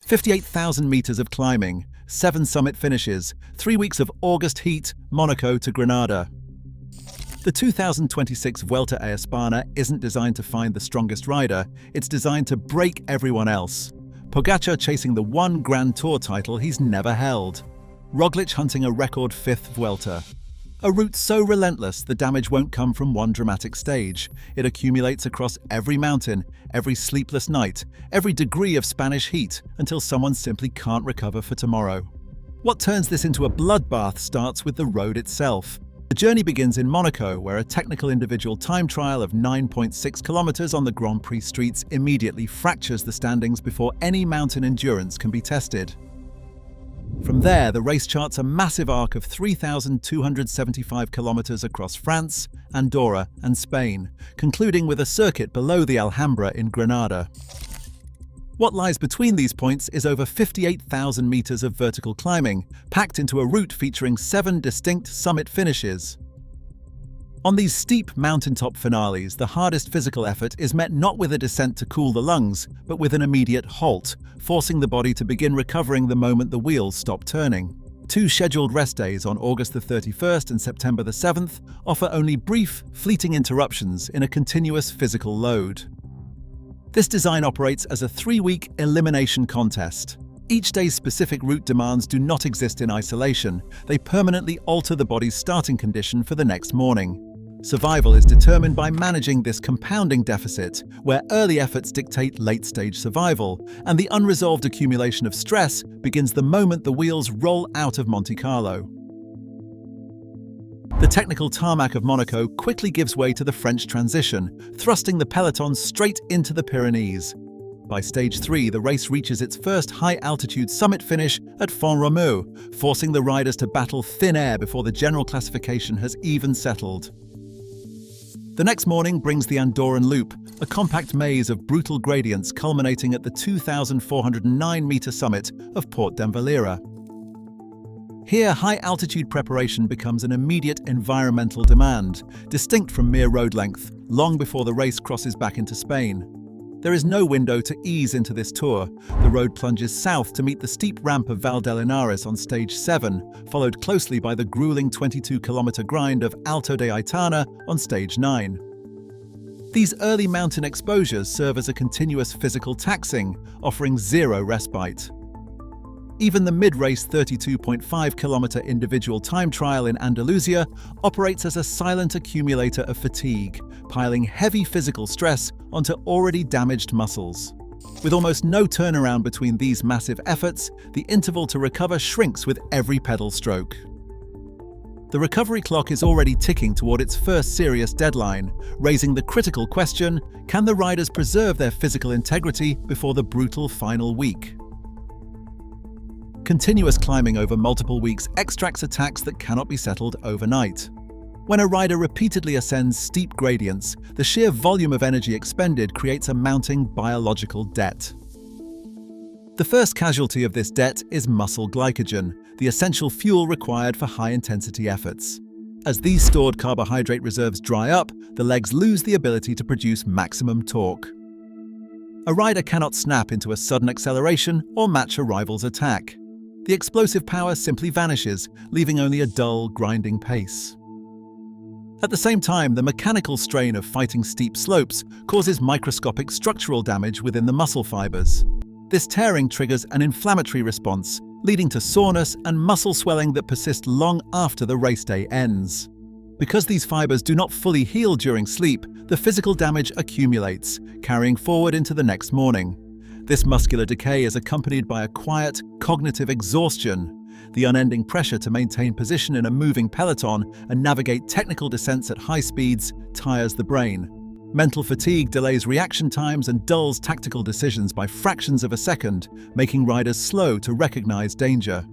58,000 meters of climbing, 7 summit finishes, 3 weeks of August heat, Monaco to Granada. The 2026 Vuelta a España isn't designed to find the strongest rider, it's designed to break everyone else. Pogačar chasing the one Grand Tour title he's never held. Roglič hunting a record 5th Vuelta. A route so relentless the damage won't come from one dramatic stage. It accumulates across every mountain, every sleepless night, every degree of Spanish heat, until someone simply can't recover for tomorrow. What turns this into a bloodbath starts with the road itself. The journey begins in Monaco, where a technical individual time trial of 9.6 kilometers on the Grand Prix streets immediately fractures the standings before any mountain endurance can be tested. From there, the race charts a massive arc of 3,275 kilometers across France, Andorra, and Spain, concluding with a circuit below the Alhambra in Granada. What lies between these points is over 58,000 meters of vertical climbing, packed into a route featuring 7 distinct summit finishes. On these steep mountaintop finales, the hardest physical effort is met not with a descent to cool the lungs, but with an immediate halt, forcing the body to begin recovering the moment the wheels stop turning. 2 scheduled rest days on August the 31st and September the 7th offer only brief, fleeting interruptions in a continuous physical load. This design operates as a 3-week elimination contest. Each day's specific route demands do not exist in isolation. They permanently alter the body's starting condition for the next morning. Survival is determined by managing this compounding deficit, where early efforts dictate late-stage survival, and the unresolved accumulation of stress begins the moment the wheels roll out of Monte Carlo. The technical tarmac of Monaco quickly gives way to the French transition, thrusting the peloton straight into the Pyrenees. By stage 3, the race reaches its first high-altitude summit finish at Font-Romeu, forcing the riders to battle thin air before the general classification has even settled. The next morning brings the Andorran Loop, a compact maze of brutal gradients culminating at the 2,409-meter summit of Port d'Envalira. Here, high-altitude preparation becomes an immediate environmental demand, distinct from mere road length, long before the race crosses back into Spain. There is no window to ease into this tour. The road plunges south to meet the steep ramp of Val de Linares on stage 7, followed closely by the grueling 22-kilometer grind of Alto de Aitana on stage 9. These early mountain exposures serve as a continuous physical taxing, offering zero respite. Even the mid-race 32.5-kilometer individual time trial in Andalusia operates as a silent accumulator of fatigue, piling heavy physical stress onto already damaged muscles. With almost no turnaround between these massive efforts, the interval to recover shrinks with every pedal stroke. The recovery clock is already ticking toward its first serious deadline, raising the critical question: can the riders preserve their physical integrity before the brutal final week? Continuous climbing over multiple weeks extracts attacks that cannot be settled overnight. When a rider repeatedly ascends steep gradients, the sheer volume of energy expended creates a mounting biological debt. The first casualty of this debt is muscle glycogen, the essential fuel required for high-intensity efforts. As these stored carbohydrate reserves dry up, the legs lose the ability to produce maximum torque. A rider cannot snap into a sudden acceleration or match a rival's attack. The explosive power simply vanishes, leaving only a dull, grinding pace. At the same time, the mechanical strain of fighting steep slopes causes microscopic structural damage within the muscle fibers. This tearing triggers an inflammatory response, leading to soreness and muscle swelling that persist long after the race day ends. Because these fibers do not fully heal during sleep, the physical damage accumulates, carrying forward into the next morning. This muscular decay is accompanied by a quiet, cognitive exhaustion. The unending pressure to maintain position in a moving peloton and navigate technical descents at high speeds tires the brain. Mental fatigue delays reaction times and dulls tactical decisions by fractions of a second, making riders slow to recognize danger.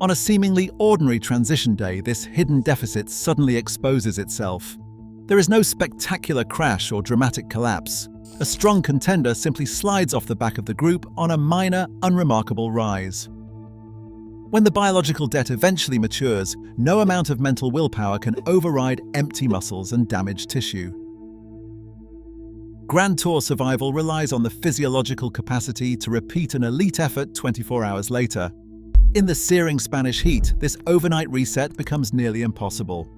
On a seemingly ordinary transition day, this hidden deficit suddenly exposes itself. There is no spectacular crash or dramatic collapse. A strong contender simply slides off the back of the group on a minor, unremarkable rise. When the biological debt eventually matures, no amount of mental willpower can override empty muscles and damaged tissue. Grand Tour survival relies on the physiological capacity to repeat an elite effort 24 hours later. In the searing Spanish heat, this overnight reset becomes nearly impossible.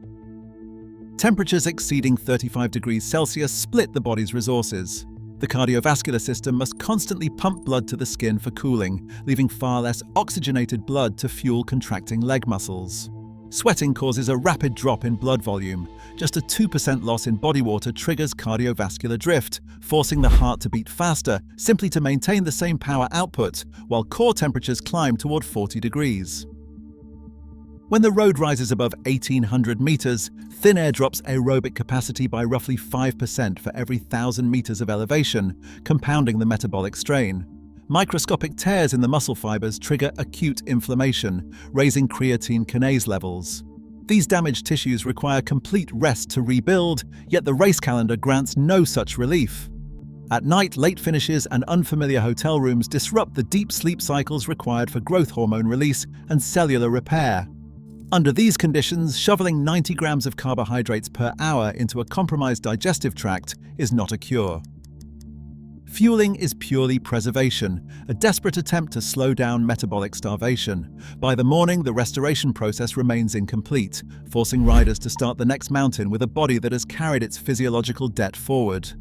Temperatures exceeding 35 degrees Celsius split the body's resources. The cardiovascular system must constantly pump blood to the skin for cooling, leaving far less oxygenated blood to fuel contracting leg muscles. Sweating causes a rapid drop in blood volume. Just a 2% loss in body water triggers cardiovascular drift, forcing the heart to beat faster, simply to maintain the same power output, while core temperatures climb toward 40 degrees. When the road rises above 1,800 meters, thin air drops aerobic capacity by roughly 5% for every 1,000 meters of elevation, compounding the metabolic strain. Microscopic tears in the muscle fibers trigger acute inflammation, raising creatine kinase levels. These damaged tissues require complete rest to rebuild, yet the race calendar grants no such relief. At night, late finishes and unfamiliar hotel rooms disrupt the deep sleep cycles required for growth hormone release and cellular repair. Under these conditions, shoveling 90 grams of carbohydrates per hour into a compromised digestive tract is not a cure. Fueling is purely preservation, a desperate attempt to slow down metabolic starvation. By the morning, the restoration process remains incomplete, forcing riders to start the next mountain with a body that has carried its physiological debt forward.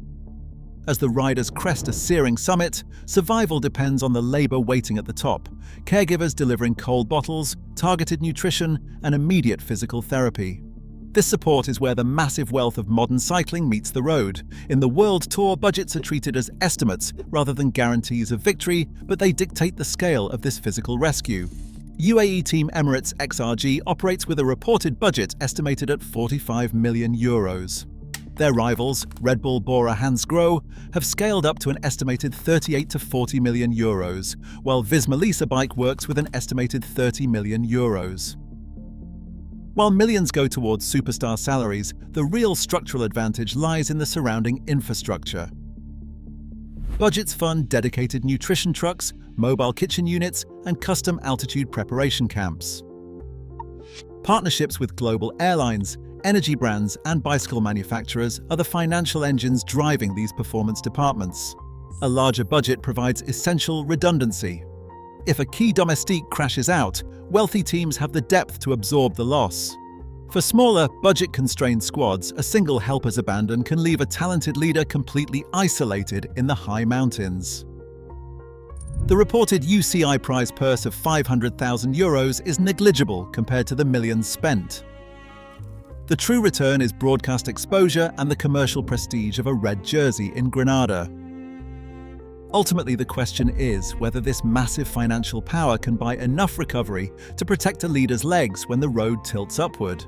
As the riders crest a searing summit, survival depends on the labor waiting at the top, caregivers delivering cold bottles, targeted nutrition, and immediate physical therapy. This support is where the massive wealth of modern cycling meets the road. In the World Tour, budgets are treated as estimates rather than guarantees of victory, but they dictate the scale of this physical rescue. UAE team Emirates XRG operates with a reported budget estimated at €45 million. Their rivals, Red Bull Bora Hansgrohe, have scaled up to an estimated €38 to €40 million, while Visma Lease Bike works with an estimated €30 million. While millions go towards superstar salaries, the real structural advantage lies in the surrounding infrastructure. Budgets fund dedicated nutrition trucks, mobile kitchen units, and custom altitude preparation camps. Partnerships with global airlines, energy brands, and bicycle manufacturers are the financial engines driving these performance departments. A larger budget provides essential redundancy. If a key domestique crashes out, wealthy teams have the depth to absorb the loss. For smaller, budget-constrained squads, a single helper's abandon can leave a talented leader completely isolated in the high mountains. The reported UCI prize purse of €500,000 is negligible compared to the millions spent. The true return is broadcast exposure and the commercial prestige of a red jersey in Granada. Ultimately, the question is whether this massive financial power can buy enough recovery to protect a leader's legs when the road tilts upward.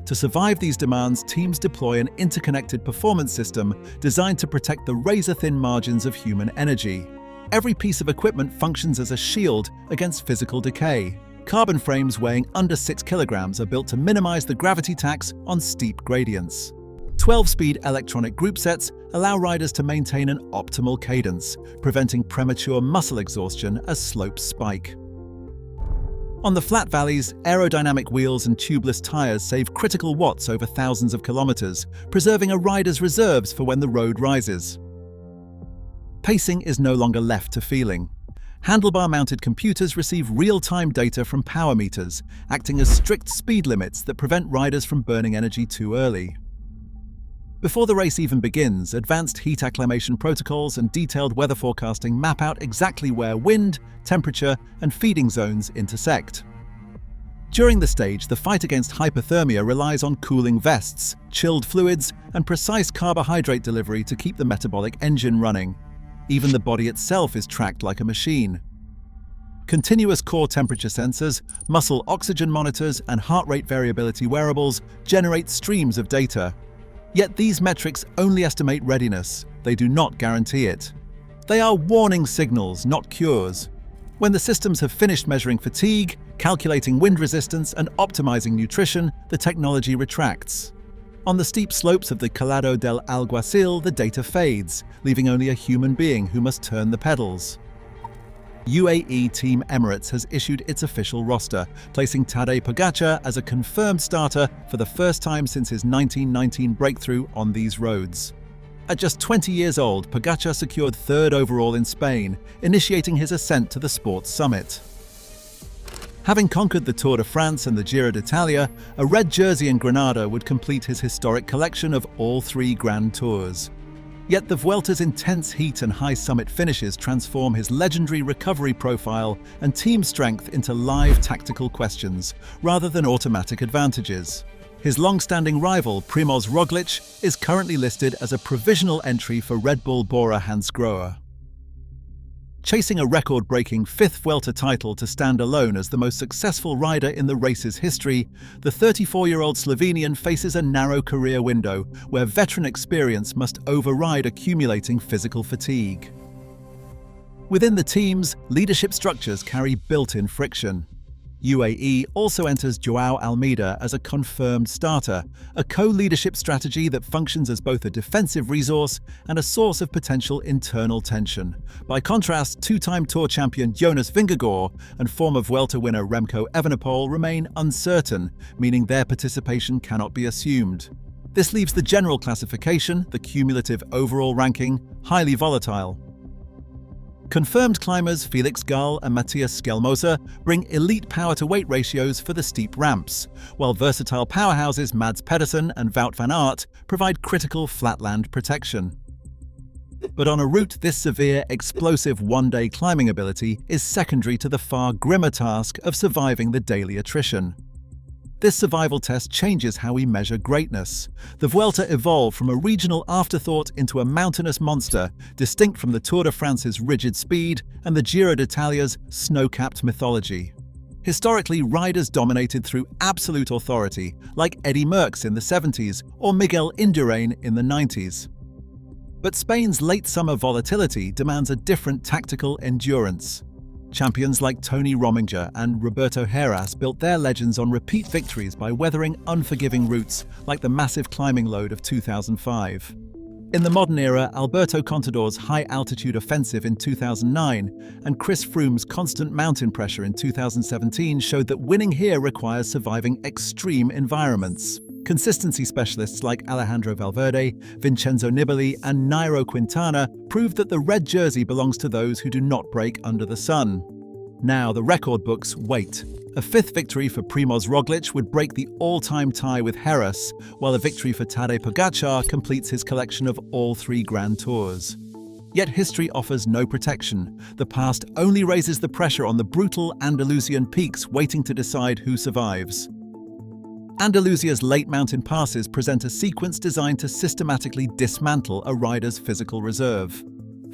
To survive these demands, teams deploy an interconnected performance system designed to protect the razor-thin margins of human energy. Every piece of equipment functions as a shield against physical decay. Carbon frames weighing under 6 kilograms are built to minimize the gravity tax on steep gradients. 12-speed electronic group sets allow riders to maintain an optimal cadence, preventing premature muscle exhaustion as slopes spike. On the flat valleys, aerodynamic wheels and tubeless tires save critical watts over thousands of kilometers, preserving a rider's reserves for when the road rises. Pacing is no longer left to feeling. Handlebar-mounted computers receive real-time data from power meters, acting as strict speed limits that prevent riders from burning energy too early. Before the race even begins, advanced heat acclimation protocols and detailed weather forecasting map out exactly where wind, temperature, and feeding zones intersect. During the stage, the fight against hypothermia relies on cooling vests, chilled fluids, and precise carbohydrate delivery to keep the metabolic engine running. Even the body itself is tracked like a machine. Continuous core temperature sensors, muscle oxygen monitors, and heart rate variability wearables generate streams of data. Yet these metrics only estimate readiness, they do not guarantee it. They are warning signals, not cures. When the systems have finished measuring fatigue, calculating wind resistance, and optimizing nutrition, the technology retracts. On the steep slopes of the Collado del Alguacil, the data fades, leaving only a human being who must turn the pedals. UAE Team Emirates has issued its official roster, placing Tadej Pogačar as a confirmed starter for the first time since his 1919 breakthrough on these roads. At just 20 years old, Pogačar secured third overall in Spain, initiating his ascent to the sport's summit. Having conquered the Tour de France and the Giro d'Italia, a red jersey in Granada would complete his historic collection of all three Grand Tours. Yet the Vuelta's intense heat and high summit finishes transform his legendary recovery profile and team strength into live tactical questions, rather than automatic advantages. His long-standing rival, Primož Roglič, is currently listed as a provisional entry for Red Bull Bora-Hansgrohe. Chasing a record-breaking fifth Vuelta title to stand alone as the most successful rider in the race's history, the 34-year-old Slovenian faces a narrow career window where veteran experience must override accumulating physical fatigue. Within the teams, leadership structures carry built-in friction. UAE also enters Joao Almeida as a confirmed starter, a co-leadership strategy that functions as both a defensive resource and a source of potential internal tension. By contrast, two-time Tour champion Jonas Vingegaard and former Vuelta winner Remco Evenepoel remain uncertain, meaning their participation cannot be assumed. This leaves the general classification, the cumulative overall ranking, highly volatile. Confirmed climbers Felix Gall and Matthias Skelmoser bring elite power-to-weight ratios for the steep ramps, while versatile powerhouses Mads Pedersen and Wout van Aert provide critical flatland protection. But on a route this severe, explosive one-day climbing ability is secondary to the far grimmer task of surviving the daily attrition. This survival test changes how we measure greatness. The Vuelta evolved from a regional afterthought into a mountainous monster, distinct from the Tour de France's rigid speed and the Giro d'Italia's snow-capped mythology. Historically, riders dominated through absolute authority, like Eddy Merckx in the 70s or Miguel Indurain in the 90s. But Spain's late-summer volatility demands a different tactical endurance. Champions like Tony Rominger and Roberto Heras built their legends on repeat victories by weathering unforgiving routes like the massive climbing load of 2005. In the modern era, Alberto Contador's high-altitude offensive in 2009 and Chris Froome's constant mountain pressure in 2017 showed that winning here requires surviving extreme environments. Consistency specialists like Alejandro Valverde, Vincenzo Nibali, and Nairo Quintana proved that the red jersey belongs to those who do not break under the sun. Now the record books wait. A fifth victory for Primož Roglič would break the all-time tie with Heras, while a victory for Tadej Pogačar completes his collection of all three Grand Tours. Yet history offers no protection. The past only raises the pressure on the brutal Andalusian peaks waiting to decide who survives. Andalusia's late mountain passes present a sequence designed to systematically dismantle a rider's physical reserve.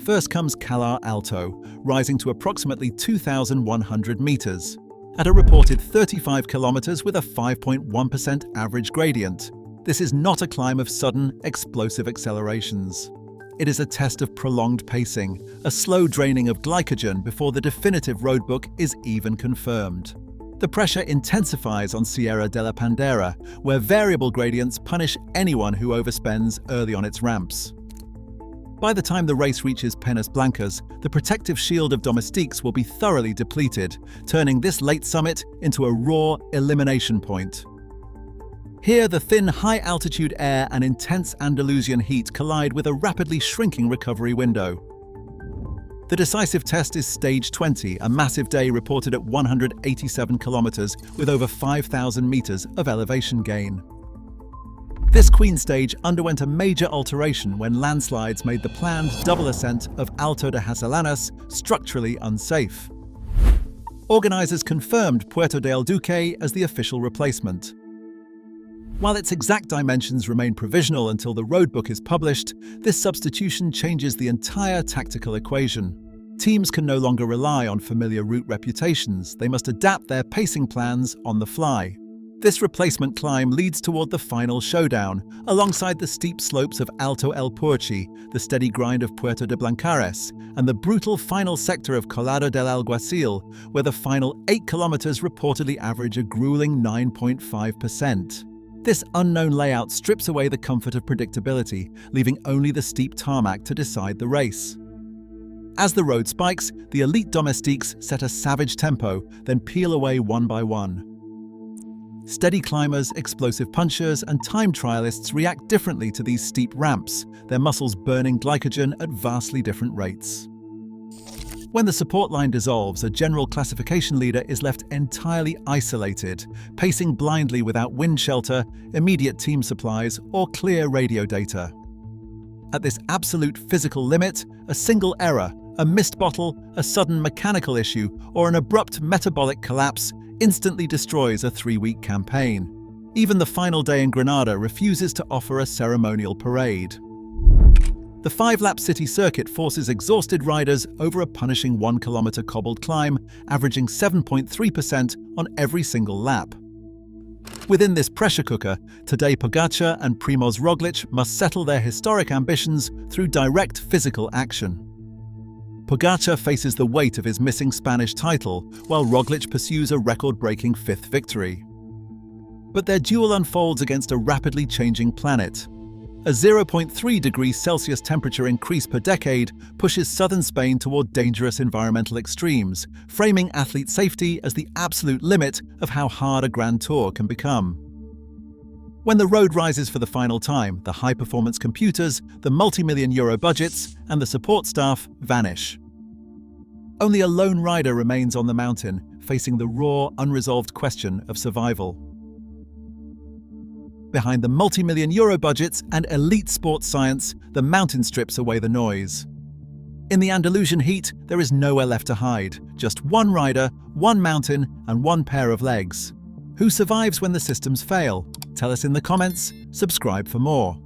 First comes Calar Alto, rising to approximately 2,100 meters, at a reported 35 kilometers with a 5.1% average gradient. This is not a climb of sudden, explosive accelerations. It is a test of prolonged pacing, a slow draining of glycogen before the definitive roadbook is even confirmed. The pressure intensifies on Sierra de la Pandera, where variable gradients punish anyone who overspends early on its ramps. By the time the race reaches Peñas Blancas, the protective shield of domestiques will be thoroughly depleted, turning this late summit into a raw elimination point. Here, the thin, high-altitude air and intense Andalusian heat collide with a rapidly shrinking recovery window. The decisive test is Stage 20, a massive day reported at 187 kilometers with over 5,000 meters of elevation gain. This Queen stage underwent a major alteration when landslides made the planned double ascent of Alto de Hacellanas structurally unsafe. Organizers confirmed Puerto del Duque as the official replacement. While its exact dimensions remain provisional until the roadbook is published, this substitution changes the entire tactical equation. Teams can no longer rely on familiar route reputations, they must adapt their pacing plans on the fly. This replacement climb leads toward the final showdown, alongside the steep slopes of Alto El Purchi, the steady grind of Puerto de Blancares, and the brutal final sector of Collado del Alguacil, where the final 8 kilometers reportedly average a grueling 9.5%. This unknown layout strips away the comfort of predictability, leaving only the steep tarmac to decide the race. As the road spikes, the elite domestiques set a savage tempo, then peel away one by one. Steady climbers, explosive punchers, and time trialists react differently to these steep ramps, their muscles burning glycogen at vastly different rates. When the support line dissolves, a general classification leader is left entirely isolated, pacing blindly without wind shelter, immediate team supplies, or clear radio data. At this absolute physical limit, a single error, a missed bottle, a sudden mechanical issue, or an abrupt metabolic collapse instantly destroys a 3-week campaign. Even the final day in Granada refuses to offer a ceremonial parade. The 5-lap city circuit forces exhausted riders over a punishing 1-kilometer cobbled climb, averaging 7.3% on every single lap. Within this pressure cooker, Tadej Pogačar and Primož Roglič must settle their historic ambitions through direct physical action. Pogačar faces the weight of his missing Spanish title, while Roglič pursues a record-breaking 5th victory. But their duel unfolds against a rapidly changing planet. A 0.3 degrees Celsius temperature increase per decade pushes southern Spain toward dangerous environmental extremes, framing athlete safety as the absolute limit of how hard a Grand Tour can become. When the road rises for the final time, the high-performance computers, the multi-million euro budgets, and the support staff vanish. Only a lone rider remains on the mountain, facing the raw, unresolved question of survival. Behind the multi-million euro budgets and elite sports science, the mountain strips away the noise. In the Andalusian heat, there is nowhere left to hide. Just one rider, one mountain, and one pair of legs. Who survives when the systems fail? Tell us in the comments. Subscribe for more.